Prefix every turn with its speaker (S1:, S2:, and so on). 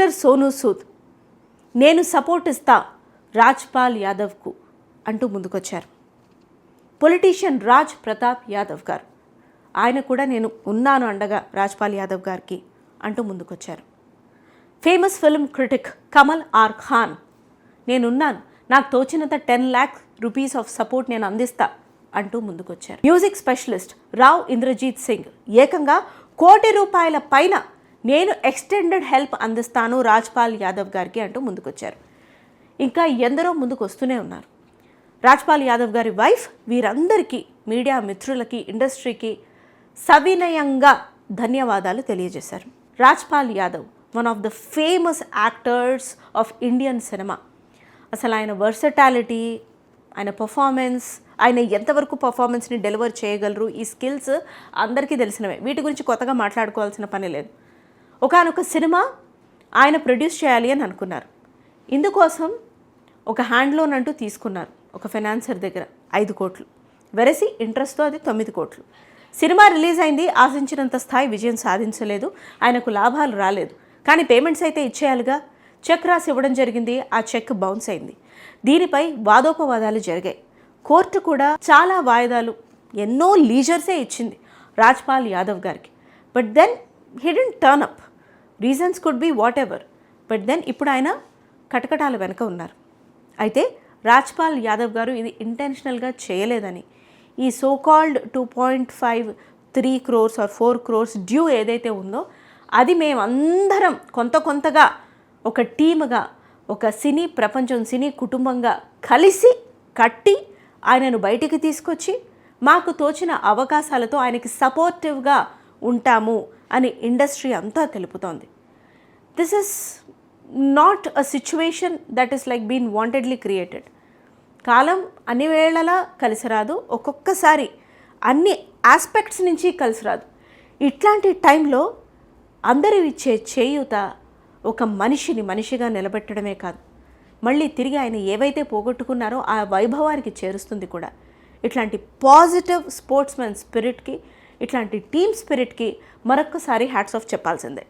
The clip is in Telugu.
S1: యాక్టర్ సోనూ సూద్ నేను సపోర్ట్ ఇస్తా రాజ్పాల్ యాదవ్కు అంటూ ముందుకొచ్చారు. పొలిటీషియన్ రాజ్ ప్రతాప్ యాదవ్ గారు ఆయన కూడా నేను ఉన్నాను అండగా రాజ్పాల్ యాదవ్ గారికి అంటూ ముందుకొచ్చారు. Famous film critic Kamal R Khan నేనున్నాను, నాకు తోచినంత 10 lakhs rupees ఆఫ్ సపోర్ట్ నేను అందిస్తా అంటూ ముందుకొచ్చారు. మ్యూజిక్ స్పెషలిస్ట్ రావ్ ఇంద్రజీత్ సింగ్ ఏకంగా ₹1 కోటి పైన నేను ఎక్స్టెండెడ్ హెల్ప్ అందిస్తాను రాజ్పాల్ యాదవ్ గారికి అంటూ ముందుకొచ్చారు. ఇంకా ఎందరో ముందుకు వస్తూనే ఉన్నారు. రాజ్పాల్ యాదవ్ గారి వైఫ్ వీరందరికీ, మీడియా మిత్రులకి, ఇండస్ట్రీకి సవినయంగా ధన్యవాదాలు తెలియజేశారు. Rajpal Yadav one of the famous actors of Indian cinema. అసలు ఆయన వర్సటాలిటీ, ఆయన పర్ఫార్మెన్స్, ఆయన ఎంతవరకు పర్ఫార్మెన్స్ని డెలివర్ చేయగలరు, ఈ స్కిల్స్ అందరికీ తెలిసినవే. వీటి గురించి కొత్తగా మాట్లాడుకోవాల్సిన పని లేదు. ఒకానొక సినిమా ఆయన ప్రొడ్యూస్ చేయాలి అని అనుకున్నారు. ఇందుకోసం ఒక హ్యాండ్ లోన్ అంటూ తీసుకున్నారు ఒక ఫైనాన్సర్ దగ్గర 5 కోట్లు వెరసి ఇంట్రెస్ట్తో అది 9 కోట్లు. సినిమా రిలీజ్ అయింది, ఆశించినంత స్థాయి విజయం సాధించలేదు, ఆయనకు లాభాలు రాలేదు. కానీ పేమెంట్స్ అయితే ఇచ్చేయాలిగా. చెక్ రాసి ఇవ్వడం జరిగింది, ఆ చెక్ బౌన్స్ అయింది. దీనిపై వాదోపవాదాలు జరిగాయి. కోర్టు కూడా చాలా వాయిదాలు, ఎన్నో లీజర్సే ఇచ్చింది రాజ్పాల్ యాదవ్ గారికి. But then he didn't turn up. Reasons could be whatever. But then ఇప్పుడు ఆయన కటకటాల వెనక ఉన్నారు. అయితే రాజ్పాల్ యాదవ్ గారు ఇది ఇంటెన్షనల్గా చేయలేదని, ఈ so called 2.53 crores or 4 crores due ఏదైతే ఉందో అది మేమందరం కొంతగా ఒక టీమ్గా, ఒక సినీ ప్రపంచం, సినీ కుటుంబంగా కలిసి కట్టి ఆయనను బయటికి తీసుకొచ్చి మాకు తోచిన అవకాశాలతో ఆయనకి సపోర్టివ్గా ఉంటాము అని ఇండస్ట్రీ అంతా తెలుపుతోంది. This is not a situation that is like been wantedly created. కాలం అన్ని వేళలా కలిసి రాదు, ఒక్కొక్కసారి అన్ని ఆస్పెక్ట్స్ నుంచి కలిసి రాదు. ఇట్లాంటి టైంలో అందరూ ఇచ్చే చేయూత ఒక మనిషిని మనిషిగా నిలబెట్టడమే కాదు, మళ్ళీ తిరిగి ఆయన ఏవైతే పోగొట్టుకున్నారో ఆ వైభవానికి చేరుస్తుంది కూడా. ఇట్లాంటి పాజిటివ్ స్పోర్ట్స్మెన్ స్పిరిట్కి, ఇట్లాంటి టీమ్ స్పిరిట్కి మరొక్కసారి హ్యాట్స్ ఆఫ్ చెప్పాల్సిందే.